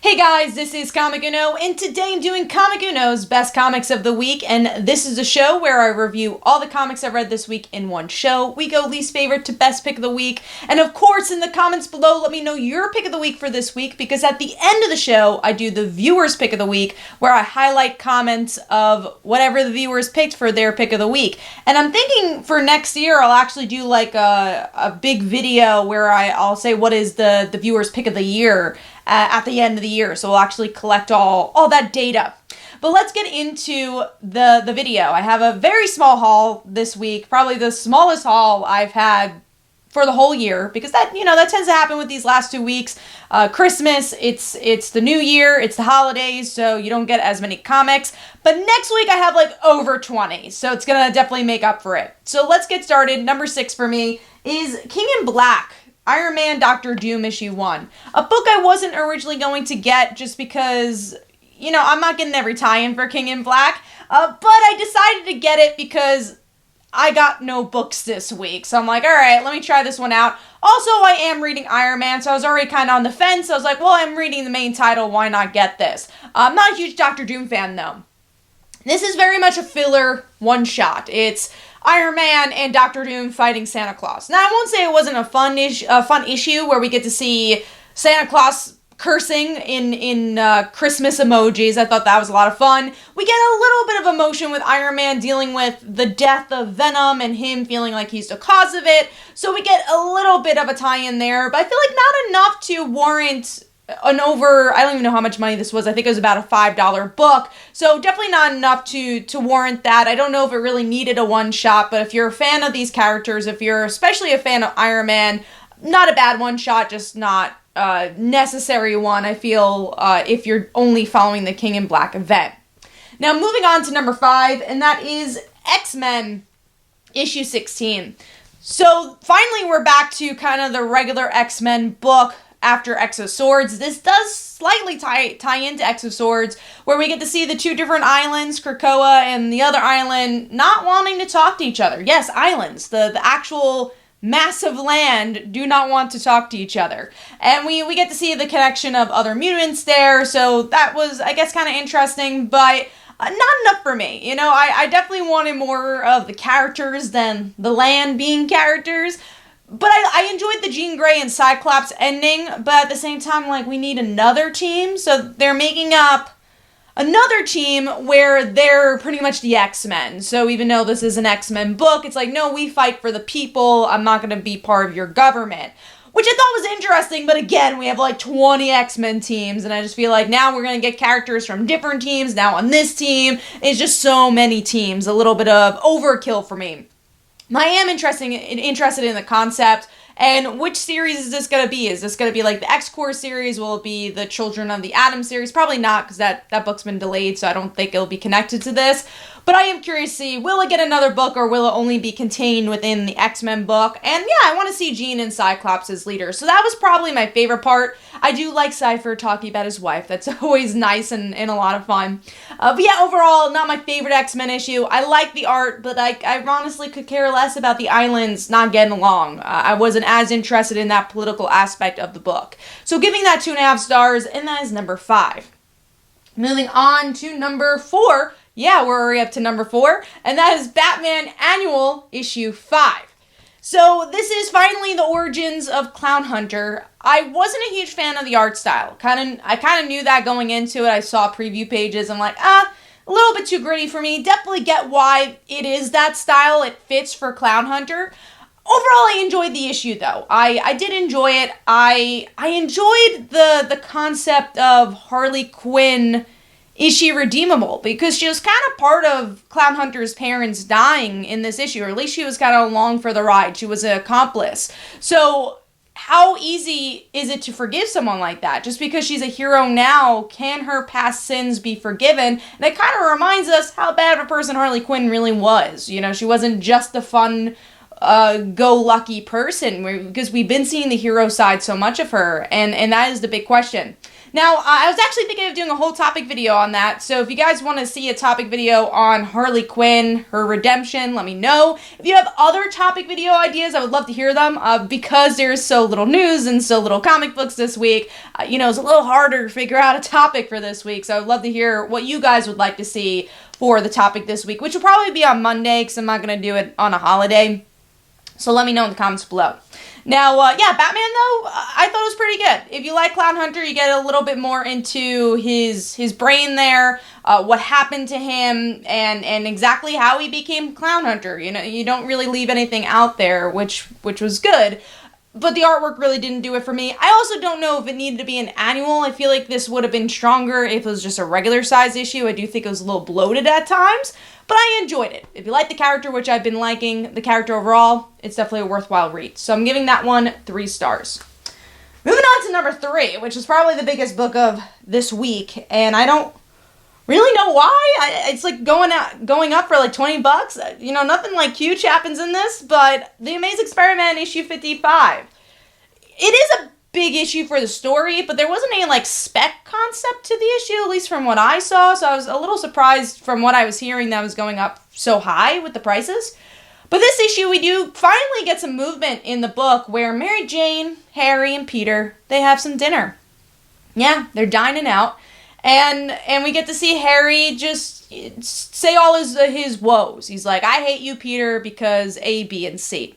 Hey guys, this is Comic Uno, and today I'm doing Comic Uno's Best Comics of the Week, and this is a show where I review all the comics I've read this week in one show. We go least favorite to best pick of the week, and of course in the comments below let me know your pick of the week for this week, because at the end of the show I do the viewer's pick of the week, where I highlight comments of whatever the viewers picked for their pick of the week. And I'm thinking for next year I'll actually do like a big video where I'll say what is the viewer's pick of the year at the end of the year, so we'll actually collect all that data. But let's get into the video. I have a very small haul this week, probably the smallest haul I've had for the whole year, because that tends to happen with these last 2 weeks. Christmas, it's the new year, it's the holidays, so you don't get as many comics. But next week I have like over 20, so it's gonna definitely make up for it. So let's get started. Number 6 for me is King in Black, Iron Man Dr. Doom issue 1. A book I wasn't originally going to get just because, I'm not getting every tie-in for King in Black, but I decided to get it because I got no books this week. So I'm like, alright, let me try this one out. Also, I am reading Iron Man, so I was already kind of on the fence. I was like, well, I'm reading the main title, why not get this? I'm not a huge Dr. Doom fan, though. This is very much a filler one-shot. It's Iron Man and Dr. Doom fighting Santa Claus. Now, I won't say it wasn't a fun issue where we get to see Santa Claus cursing in Christmas emojis. I thought that was a lot of fun. We get a little bit of emotion with Iron Man dealing with the death of Venom and him feeling like he's the cause of it. So we get a little bit of a tie-in there, but I feel like not enough to warrant I don't even know how much money this was. I think it was about a $5 book. So definitely not enough to warrant that. I don't know if it really needed a one-shot, but if you're a fan of these characters, if you're especially a fan of Iron Man, not a bad one-shot, just not a necessary one, I feel, if you're only following the King in Black event. Now, moving on to number 5, and that is X-Men issue 16. So finally we're back to kind of the regular X-Men book after X of Swords. This does slightly tie into X of Swords, where we get to see the two different islands, Krakoa and the other island, not wanting to talk to each other. Yes, islands. The actual massive land do not want to talk to each other. And we get to see the connection of other mutants there, so that was, I guess, kind of interesting, but not enough for me. I definitely wanted more of the characters than the land being characters. But I enjoyed the Jean Grey and Cyclops ending, but at the same time, like, we need another team, so they're making up another team where they're pretty much the X-Men. So even though this is an X-Men book, it's like, no, we fight for the people, I'm not going to be part of your government. Which I thought was interesting, but again, we have like 20 X-Men teams, and I just feel like now we're going to get characters from different teams, now on this team, it's just so many teams, a little bit of overkill for me. I am interested in the concept, and which series is this going to be? Is this going to be like the X-Corps series? Will it be the Children of the Atom series? Probably not, because that book's been delayed, so I don't think it'll be connected to this. But I am curious to see, will it get another book, or will it only be contained within the X-Men book? And yeah, I want to see Jean and Cyclops as leaders. So that was probably my favorite part. I do like Cypher talking about his wife. That's always nice and a lot of fun. But yeah, overall, not my favorite X-Men issue. I like the art, but I honestly could care less about the islands not getting along. I wasn't as interested in that political aspect of the book. So giving that 2.5 stars, and that is number 5. Moving on to number 4. Yeah, we're already up to number 4, and that is Batman Annual issue 5. So this is finally the origins of Clownhunter. I wasn't a huge fan of the art style. I kind of knew that going into it. I saw preview pages. I'm like, a little bit too gritty for me. Definitely get why it is that style. It fits for Clownhunter. Overall, I enjoyed the issue, though. I did enjoy it. I enjoyed the concept of Harley Quinn. Is she redeemable? Because she was kind of part of Clownhunter's parents dying in this issue, or at least she was kind of along for the ride. She was an accomplice. So how easy is it to forgive someone like that? Just because she's a hero now, can her past sins be forgiven? And it kind of reminds us how bad of a person Harley Quinn really was. She wasn't just a fun, go-lucky person, because we've been seeing the hero side so much of her, and that is the big question. Now, I was actually thinking of doing a whole topic video on that, so if you guys want to see a topic video on Harley Quinn, her redemption, let me know. If you have other topic video ideas, I would love to hear them, because there's so little news and so little comic books this week. It's a little harder to figure out a topic for this week, so I would love to hear what you guys would like to see for the topic this week, which will probably be on Monday, because I'm not going to do it on a holiday. So let me know in the comments below. Now, Batman, though, I thought it was pretty good. If you like Clownhunter, you get a little bit more into his brain there, what happened to him, and exactly how he became Clownhunter. You don't really leave anything out there, which was good. But the artwork really didn't do it for me. I also don't know if it needed to be an annual. I feel like this would have been stronger if it was just a regular size issue. I do think it was a little bloated at times, but I enjoyed it. If you like the character, which I've been liking the character overall, it's definitely a worthwhile read. So I'm giving that one 3 stars. Moving on to number 3, which is probably the biggest book of this week, and I don't really know why. It's like going up for like $20. Nothing like huge happens in this, but The Amazing Spider-Man issue 55. It is a big issue for the story, but there wasn't any like spec concept to the issue, at least from what I saw, so I was a little surprised from what I was hearing that was going up so high with the prices. But this issue, we do finally get some movement in the book where Mary Jane, Harry, and Peter, they have some dinner. Yeah, they're dining out. And we get to see Harry just say all his woes. He's like, I hate you, Peter, because A, B, and C.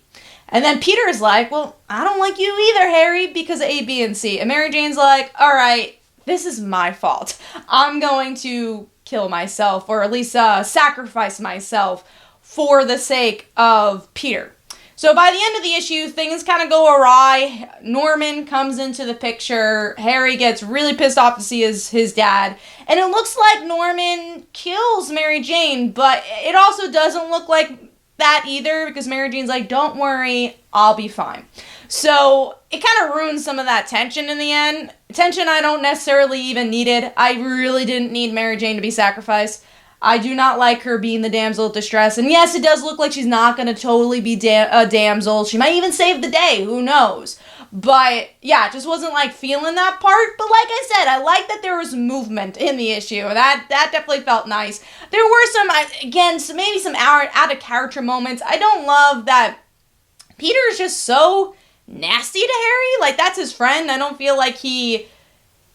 And then Peter is like, well, I don't like you either, Harry, because of A, B, and C. And Mary Jane's like, all right, this is my fault. I'm going to kill myself, or at least sacrifice myself for the sake of Peter. So by the end of the issue, things kind of go awry. Norman comes into the picture. Harry gets really pissed off to see his dad. And it looks like Norman kills Mary Jane, but it also doesn't look like that either, because Mary Jane's like, don't worry, I'll be fine. So it kind of ruins some of that tension in the end. Tension I don't necessarily even needed. I really didn't need Mary Jane to be sacrificed. I do not like her being the damsel of distress. And yes, it does look like she's not going to totally be a damsel. She might even save the day. Who knows? But yeah, just wasn't like feeling that part. But like I said, I like that there was movement in the issue. That definitely felt nice. There were maybe some out of character moments. I don't love that Peter is just so nasty to Harry. Like, that's his friend. I don't feel like he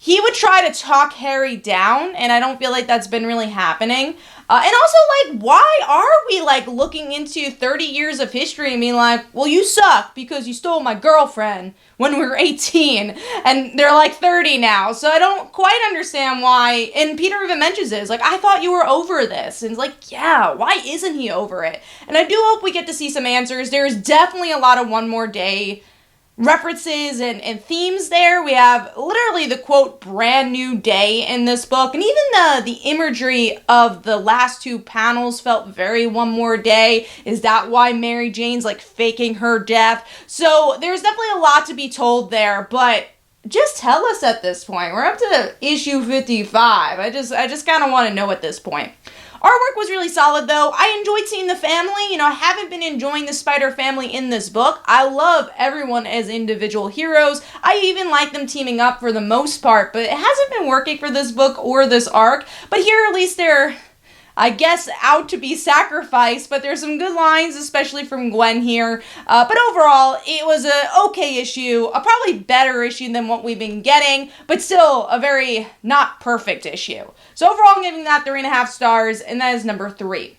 would try to talk Harry down, and I don't feel like that's been really happening. And also, like, why are we, like, looking into 30 years of history and being like, well, you suck because you stole my girlfriend when we were 18, and they're, like, 30 now. So I don't quite understand why. And Peter even mentions this, like, I thought you were over this. And it's like, yeah, why isn't he over it? And I do hope we get to see some answers. There's definitely a lot of One More Day references and themes there. We have literally the quote brand new day in this book, and even the imagery of the last 2 panels felt very One More Day. Is that why Mary Jane's like faking her death? So there's definitely a lot to be told there, but just tell us at this point. We're up to issue 55. I just kind of want to know at this point. Artwork was really solid, though. I enjoyed seeing the family. I haven't been enjoying the Spider family in this book. I love everyone as individual heroes. I even like them teaming up for the most part, but it hasn't been working for this book or this arc. But here, at least they're, I guess, out to be sacrificed, but there's some good lines, especially from Gwen here. But overall, it was an okay issue, a probably better issue than what we've been getting, but still a very not perfect issue. So overall, I'm giving that 3.5 stars, and that is number 3.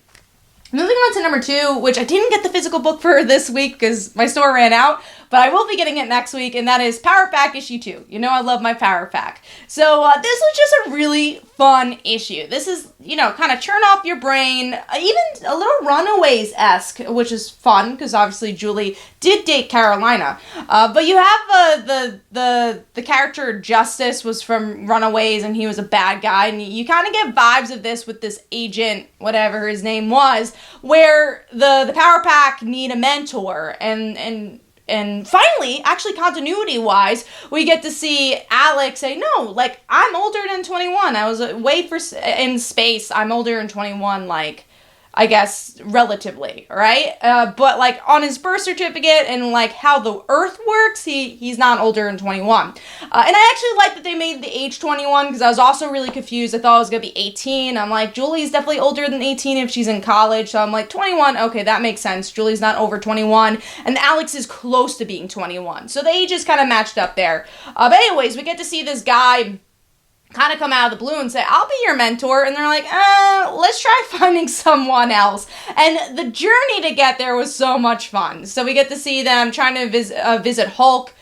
Moving on to number 2, which I didn't get the physical book for this week because my store ran out, but I will be getting it next week, and that is Power Pack issue 2. I love my Power Pack. So this was just a really fun issue. This is, kind of turn off your brain, even a little Runaways-esque, which is fun, because obviously Julie did date Carolina. But you have the character Justice was from Runaways, and he was a bad guy, and you kind of get vibes of this with this agent, whatever his name was, where the Power Pack need a mentor, and finally, actually continuity-wise, we get to see Alex say, no, like, I'm older than 21. I was away in space. I'm older than 21, like, I guess, relatively, right? But like on his birth certificate and like how the Earth works, he's not older than 21. And I actually like that they made the age 21 because I was also really confused. I thought it was going to be 18. I'm like, Julie's definitely older than 18 if she's in college. So I'm like, 21, okay, that makes sense. Julie's not over 21. And Alex is close to being 21. So the ages kind of matched up there. But anyways, we get to see this guy kind of come out of the blue and say, I'll be your mentor. And they're like, let's try finding someone else. And the journey to get there was so much fun. So we get to see them trying to visit Hulk.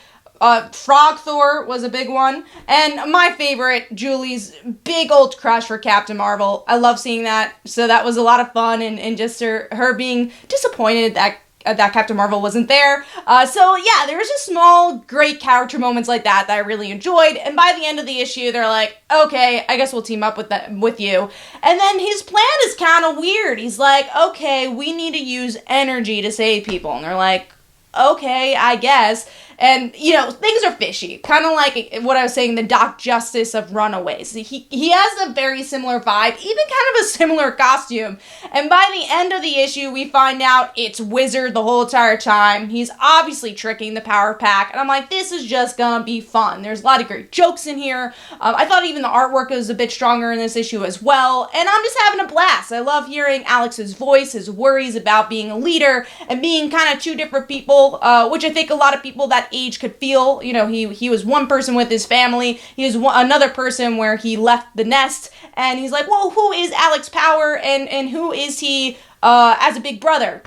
Frog Thor was a big one. And my favorite, Julie's big old crush for Captain Marvel. I love seeing that. So that was a lot of fun. And just her being disappointed that Captain Marvel wasn't there. So yeah, there was just small, great character moments like that I really enjoyed. And by the end of the issue, they're like, okay, I guess we'll team up with you. And then his plan is kind of weird. He's like, okay, we need to use energy to save people. And they're like, okay, I guess. And, you know, things are fishy. Kind of like what I was saying, the Doc Justice of Runaways. He has a very similar vibe, even kind of a similar costume. And by the end of the issue, we find out it's Wizard the whole entire time. He's obviously tricking the Power Pack. And I'm like, this is just gonna be fun. There's a lot of great jokes in here. I thought even the artwork was a bit stronger in this issue as well. And I'm just having a blast. I love hearing Alex's voice, his worries about being a leader, and being kind of two different people, which I think a lot of people that age could feel. You know, he was one person with his family, he was another person where he left the nest, and he's like, well, who is Alex Power, and who is he as a big brother?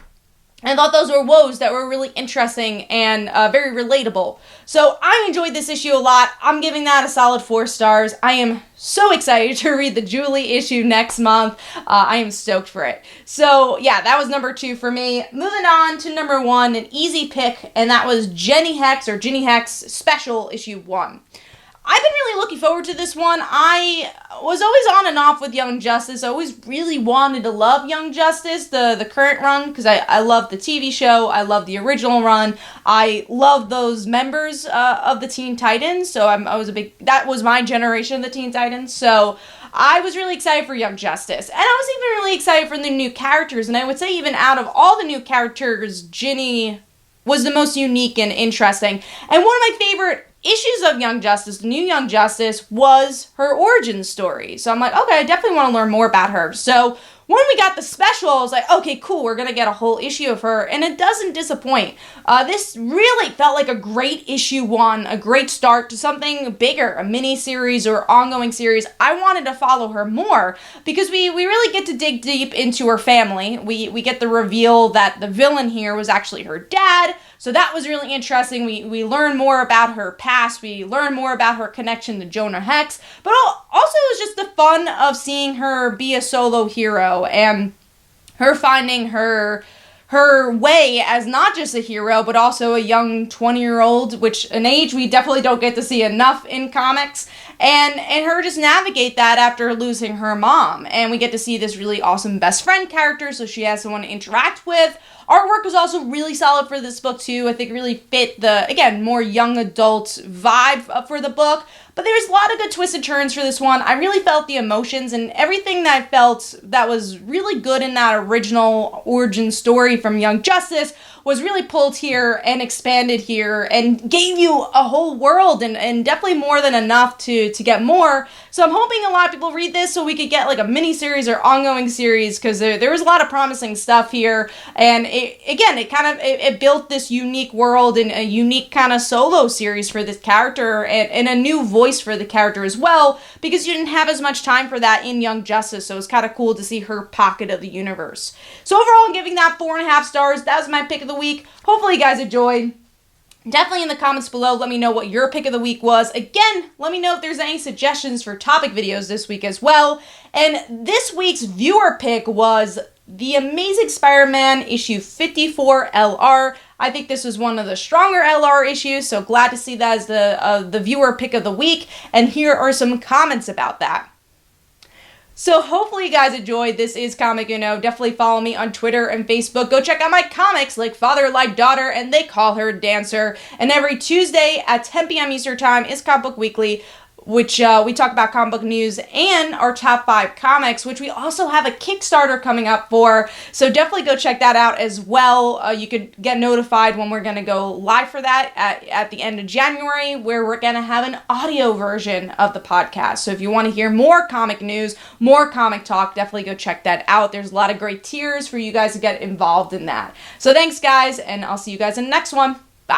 And I thought those were woes that were really interesting and very relatable. So I enjoyed this issue a lot. I'm giving that a solid 4 stars. I am so excited to read the Julie issue next month. I am stoked for it. So yeah, that was number 2 for me. Moving on to number 1, an easy pick, and that was Jinny Hex Special issue 1. I've been really looking forward to this one. I was always on and off with Young Justice. I always really wanted to love Young Justice, the current run, because I love the TV show. I love the original run. I love those members of the Teen Titans. So that was my generation of the Teen Titans. So I was really excited for Young Justice. And I was even really excited for the new characters. And I would say even out of all the new characters, Jinny was the most unique and interesting. And one of my favorite issues of Young Justice, the new Young Justice, was her origin story. So I'm like, okay, I definitely want to learn more about her. So when we got the special, I was like, okay, cool, we're going to get a whole issue of her, and it doesn't disappoint. This really felt like a great issue 1, a great start to something bigger, a mini-series or ongoing series. I wanted to follow her more, because we really get to dig deep into her family. We get the reveal that the villain here was actually her dad, so that was really interesting. We learn more about her past, we learn more about her connection to Jonah Hex, but also it was just the fun of seeing her be a solo hero, and her finding her way as not just a hero, but also a young 20-year-old, which an age we definitely don't get to see enough in comics, and her just navigate that after losing her mom. And we get to see this really awesome best friend character, so she has someone to interact with. Artwork was also really solid for this book too. I think it really fit the, again, more young adult vibe for the book. But there's a lot of good twists and turns for this one. I really felt the emotions, and everything that I felt that was really good in that original origin story from Young Justice was really pulled here and expanded here and gave you a whole world, and definitely more than enough to get more. So I'm hoping a lot of people read this so we could get like a mini-series or ongoing series, because there was a lot of promising stuff here. And it built this unique world and a unique kind of solo series for this character, and a new voice for the character as well, because you didn't have as much time for that in Young Justice. So it's kind of cool to see her pocket of the universe. So overall, I'm giving that 4.5 stars. That was my pick of the week. Hopefully you guys enjoyed. Definitely in the comments below, let me know what your pick of the week was. Again, let me know if there's any suggestions for topic videos this week as well. And this week's viewer pick was The Amazing Spider-Man issue 54 LR. I think this was one of the stronger LR issues, so glad to see that as the viewer pick of the week. And here are some comments about that. So hopefully you guys enjoyed. This is Comic Uno. Definitely follow me on Twitter and Facebook. Go check out my comics like Father Like Daughter and They Call Her Dancer. And every Tuesday at 10 p.m. Eastern Time is Comic Book Weekly, which we talk about comic book news and our top 5 comics, which we also have a Kickstarter coming up for. So definitely go check that out as well. You could get notified when we're going to go live for that at the end of January, where we're going to have an audio version of the podcast. So if you want to hear more comic news, more comic talk, definitely go check that out. There's a lot of great tiers for you guys to get involved in that. So thanks, guys, and I'll see you guys in the next one.